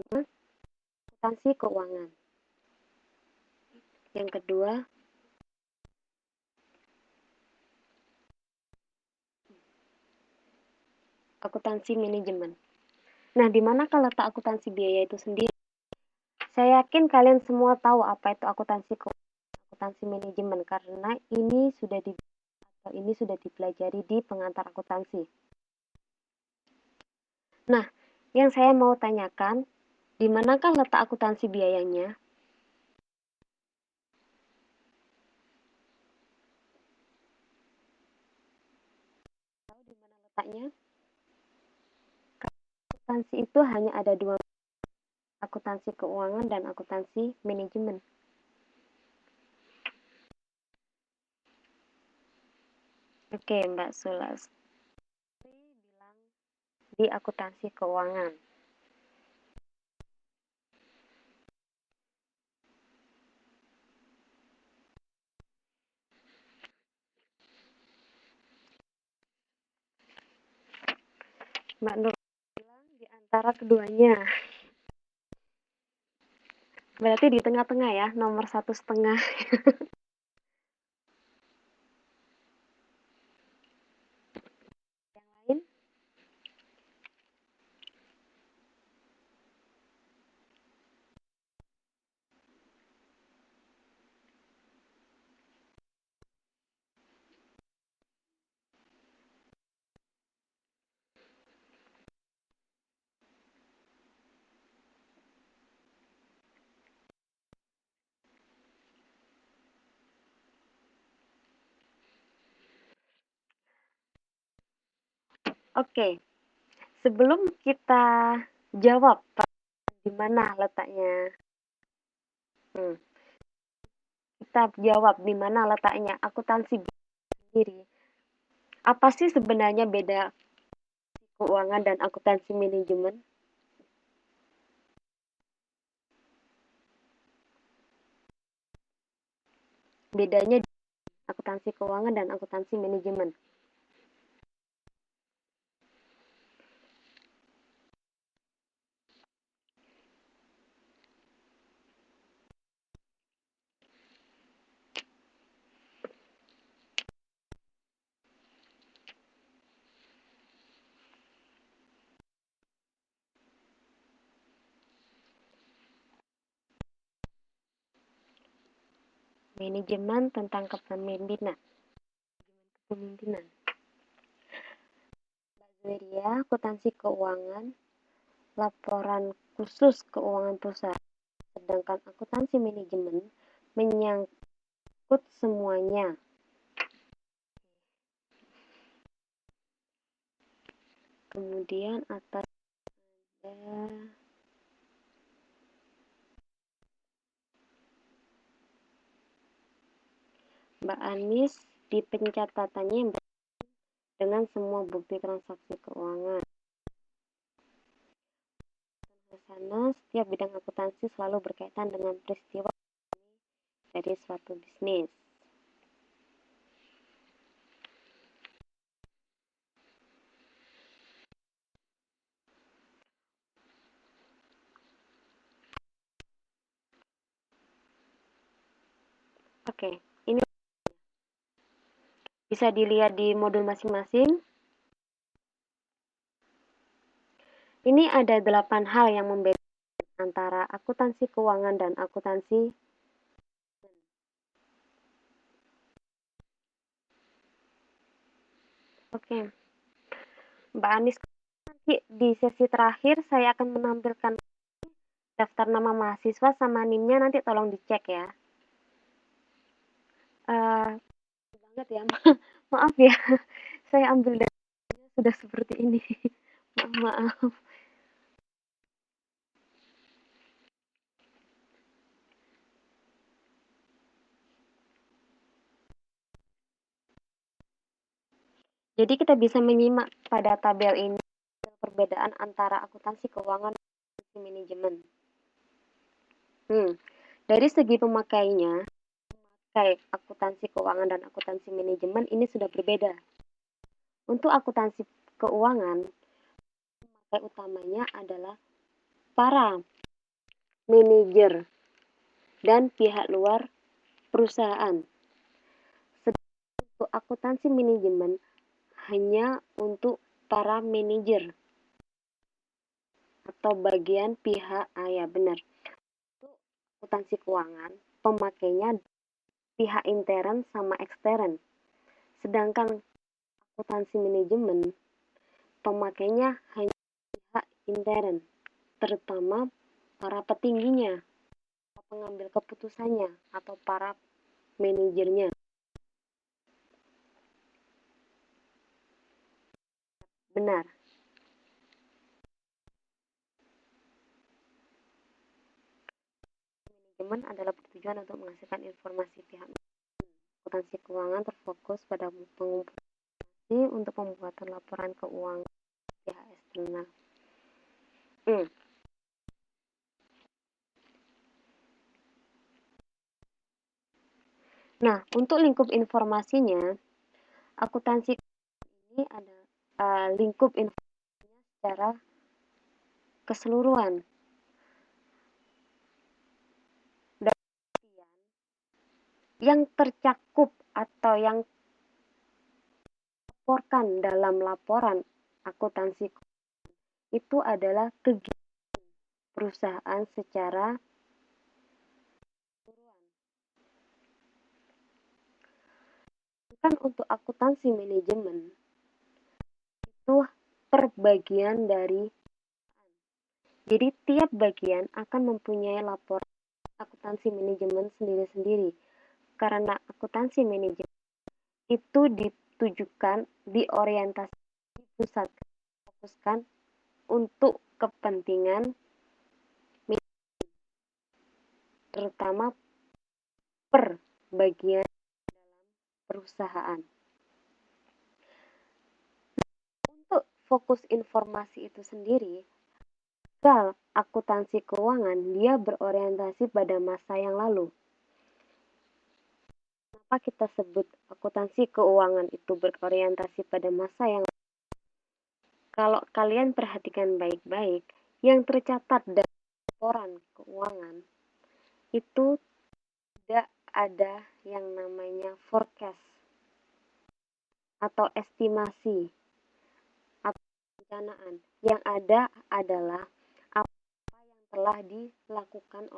akuntansi keuangan. Yang kedua, akuntansi manajemen. Nah, di manakah letak akuntansi biaya itu sendiri? Saya yakin kalian semua tahu apa itu akuntansi keuangan, akuntansi manajemen, karena ini sudah dipelajari di pengantar akuntansi. Nah, yang saya mau tanyakan, di manakah letak akuntansi biayanya? Tahu di mana letaknya? Akuntansi itu hanya ada dua, akuntansi keuangan dan akuntansi manajemen. Oke, Mbak Sulas. Bilang di akuntansi keuangan. Mbak Nur bilang di antara keduanya. Berarti di tengah-tengah ya, nomor 1,5. Yang lain? Oke, sebelum kita jawab di mana letaknya, kita jawab di mana letaknya akuntansi sendiri. Apa sih sebenarnya beda keuangan dan akuntansi manajemen? Bedanya di akuntansi keuangan dan akuntansi manajemen. Manajemen tentang kepemimpinan. Mbak Zeria, akuntansi keuangan, laporan khusus keuangan perusahaan, sedangkan akuntansi manajemen menyangkut semuanya. Kemudian atas ada Mbak Anis di pencatatannya dengan semua bukti transaksi keuangan. Sana, setiap bidang akuntansi selalu berkaitan dengan peristiwa dari suatu bisnis. Oke, ini bisa dilihat di modul masing-masing. Ini ada 8 hal yang membedakan antara akuntansi keuangan dan akuntansi. Oke, Mbak Anis, nanti di sesi terakhir saya akan menampilkan daftar nama mahasiswa sama NIM-nya, nanti tolong dicek ya. Banget ya, maaf ya, saya ambil datanya sudah seperti ini. Maaf. Jadi kita bisa menyimak pada tabel ini perbedaan antara akuntansi keuangan dan akuntansi manajemen. Dari segi pemakainya, memakai akuntansi keuangan dan akuntansi manajemen ini sudah berbeda. Untuk akuntansi keuangan, pemakai utamanya adalah para manajer dan pihak luar perusahaan. Sedangkan untuk akuntansi manajemen hanya untuk para manajer atau bagian pihak, ya benar. Untuk akuntansi keuangan, pemakainya pihak intern sama ekstern. Sedangkan akuntansi manajemen, pemakainya hanya pihak intern, terutama para petingginya, pengambil keputusannya, atau para manajernya. Benar. Manajemen adalah bertujuan untuk menghasilkan informasi pihak akuntansi keuangan terfokus pada pengumpulan untuk pembuatan laporan keuangan pihak eksternal. Nah, untuk lingkup informasinya, akuntansi ini ada lingkup informasinya secara keseluruhan. Dan yang tercakup atau yang dilaporkan dalam laporan akuntansi itu adalah kegiatan perusahaan secara keseluruhan. Kan untuk akuntansi manajemen itu per bagian dari, jadi tiap bagian akan mempunyai laporan akuntansi manajemen sendiri-sendiri. Karena akuntansi manajemen itu ditujukan, diorientasi, dipusatkan, fokuskan untuk kepentingan manajemen, terutama per bagian dalam perusahaan. Untuk fokus informasi itu sendiri, gagal akuntansi keuangan dia berorientasi pada masa yang lalu. Kenapa kita sebut akuntansi keuangan itu berorientasi pada masa yang lalu? Kalau kalian perhatikan baik-baik, yang tercatat dalam laporan keuangan itu tidak ada yang namanya forecast atau estimasi atau perencanaan. Yang ada adalah apa yang telah dilakukan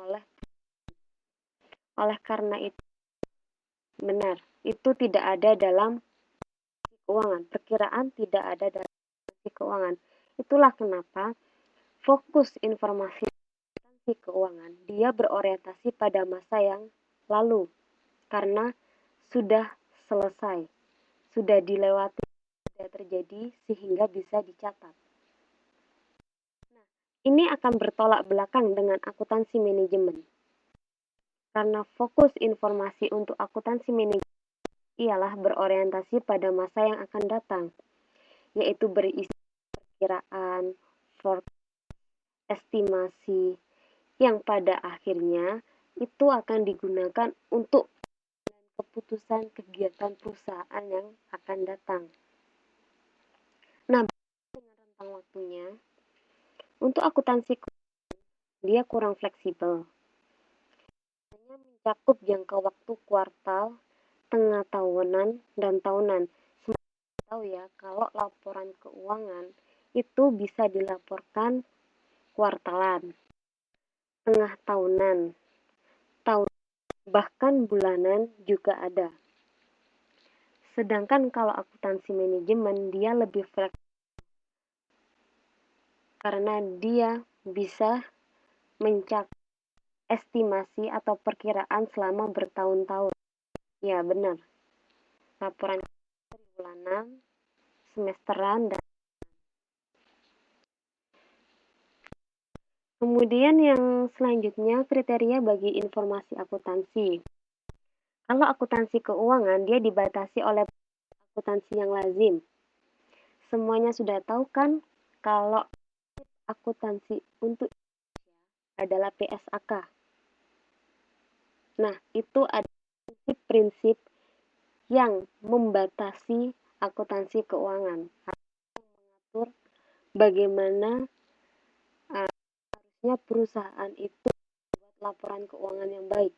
oleh karena itu. Benar, itu tidak ada dalam keuangan. Perkiraan tidak ada dalam keuangan. Itulah kenapa fokus informasi keuangan dia berorientasi pada masa yang lalu karena sudah selesai, sudah dilewati, sudah terjadi sehingga bisa dicatat. Nah, ini akan bertolak belakang dengan akuntansi manajemen. Karena fokus informasi untuk akuntansi manajemen ialah berorientasi pada masa yang akan datang, yaitu berisi perkiraan, estimasi, yang pada akhirnya itu akan digunakan untuk keputusan kegiatan perusahaan yang akan datang. Nah, dengan rentang waktunya, untuk akuntansi dia kurang fleksibel. Hanya mencakup jangka waktu kuartal, tengah tahunan, dan tahunan. Semuanya tahu ya, kalau laporan keuangan itu bisa dilaporkan kuartalan, tengah tahunan, bahkan bulanan juga ada. Sedangkan kalau akuntansi manajemen dia lebih fleksibel karena dia bisa mencakup estimasi atau perkiraan selama bertahun-tahun. Ya benar, laporan bulanan, semesteran, dan kemudian yang selanjutnya kriteria bagi informasi akuntansi. Kalau akuntansi keuangan dia dibatasi oleh akuntansi yang lazim. Semuanya sudah tahu kan kalau akuntansi untuk adalah PSAK. Nah, itu ada prinsip-prinsip yang membatasi akuntansi keuangan, yang mengatur bagaimana harus seharusnya perusahaan itu membuat laporan keuangan yang baik.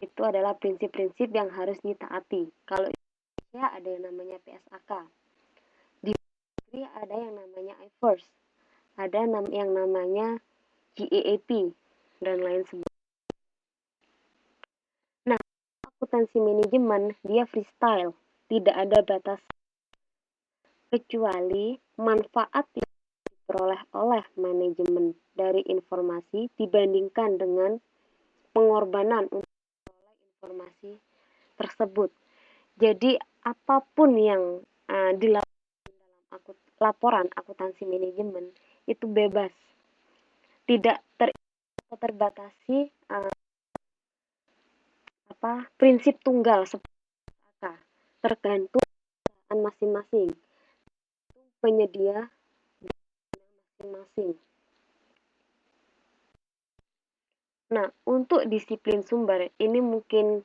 Itu adalah prinsip-prinsip yang harus ditaati. Kalau di Indonesia ada yang namanya PSAK, di negeri ada yang namanya IFRS, ada yang namanya GAAP, dan lain sebagainya. Nah, akuntansi manajemen dia freestyle, tidak ada batas kecuali manfaat yang diperoleh oleh manajemen dari informasi dibandingkan dengan pengorbanan untuk informasi tersebut. Jadi apapun yang dilakukan dalam laporan akuntansi manajemen itu bebas, tidak terbatasi prinsip tunggal seperti tergantung masing-masing penyedia masing-masing. Nah, untuk disiplin sumber ini mungkin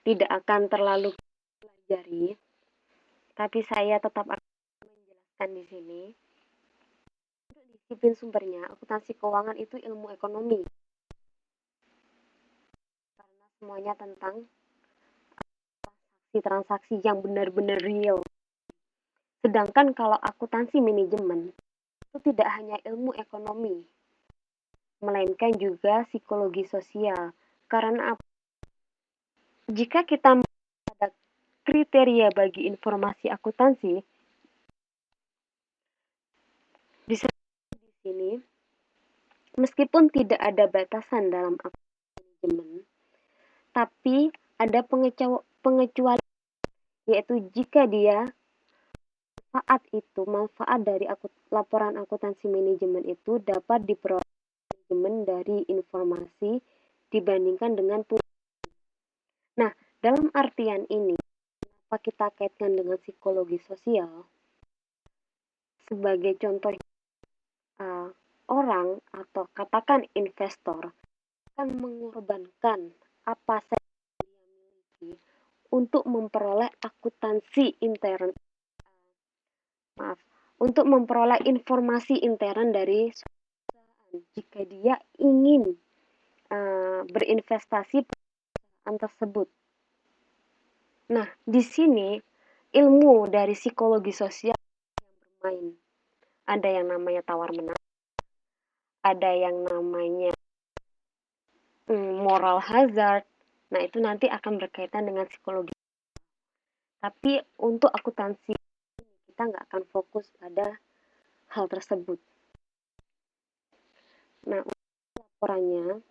tidak akan terlalu pelajari, tapi saya tetap akan menjelaskan di sini. Untuk disiplin sumbernya, akuntansi keuangan itu ilmu ekonomi, karena semuanya tentang transaksi yang benar-benar real. Sedangkan kalau akuntansi manajemen itu tidak hanya ilmu ekonomi, melainkan juga psikologi sosial. Karena jika kita ada kriteria bagi informasi akuntansi, bisa di sini, meskipun tidak ada batasan dalam akuntansi manajemen, tapi ada pengecualian, yaitu jika dia manfaat dari laporan akuntansi manajemen itu dapat diperoleh manajemen dari informasi dibandingkan dengan Nah, dalam artian ini, kenapa kita kaitkan dengan psikologi sosial? Sebagai contoh, orang atau katakan investor akan mengorbankan apa saja yang dia miliki untuk memperoleh akuntansi intern, untuk memperoleh informasi intern dari perusahaan jika dia ingin berinvestasi perusahaan tersebut. Nah, di sini ilmu dari psikologi sosial yang bermain. Ada yang namanya tawar-menawar, ada yang namanya moral hazard. Nah, itu nanti akan berkaitan dengan psikologi. Tapi untuk akuntansi, kita nggak akan fokus pada hal tersebut. Nah, untuk laporannya,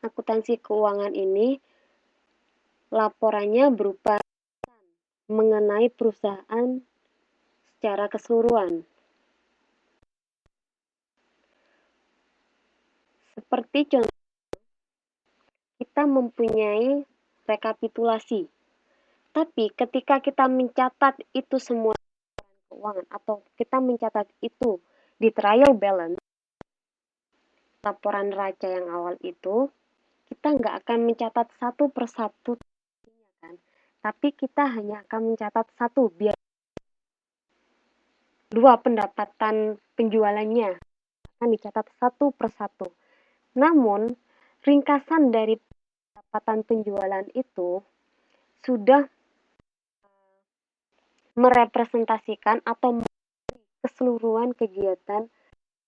akuntansi keuangan ini, laporannya berupa mengenai perusahaan secara keseluruhan. Seperti contoh, kita mempunyai rekapitulasi. Tapi ketika kita mencatat itu semua keuangan atau kita mencatat itu di trial balance, laporan neraca yang awal itu, kita nggak akan mencatat satu persatu, kan? Tapi kita hanya akan mencatat satu, biar dua pendapatan penjualannya akan dicatat satu persatu. Namun, ringkasan dari pendapatan penjualan itu sudah merepresentasikan atau keseluruhan kegiatan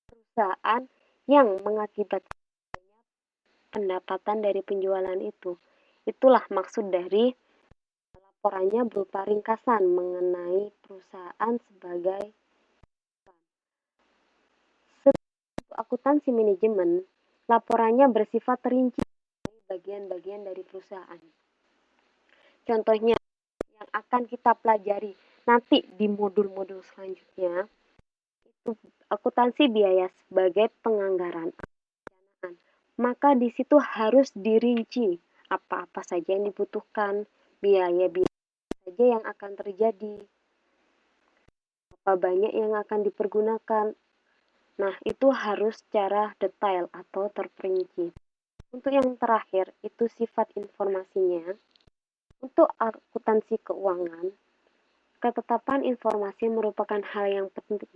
perusahaan yang mengakibatkan pendapatan dari penjualan itu. Itulah maksud dari laporannya berupa ringkasan mengenai perusahaan sebagai akuntansi manajemen. Laporannya bersifat rinci bagian-bagian dari perusahaan. Contohnya yang akan kita pelajari nanti di modul-modul selanjutnya itu akuntansi biaya sebagai penganggaran. Maka di situ harus dirinci apa-apa saja yang dibutuhkan, biaya-biaya saja yang akan terjadi, berapa banyak yang akan dipergunakan. Nah, itu harus secara detail atau terperinci. Untuk yang terakhir, itu sifat informasinya. Untuk akuntansi keuangan, ketetapan informasi merupakan hal yang penting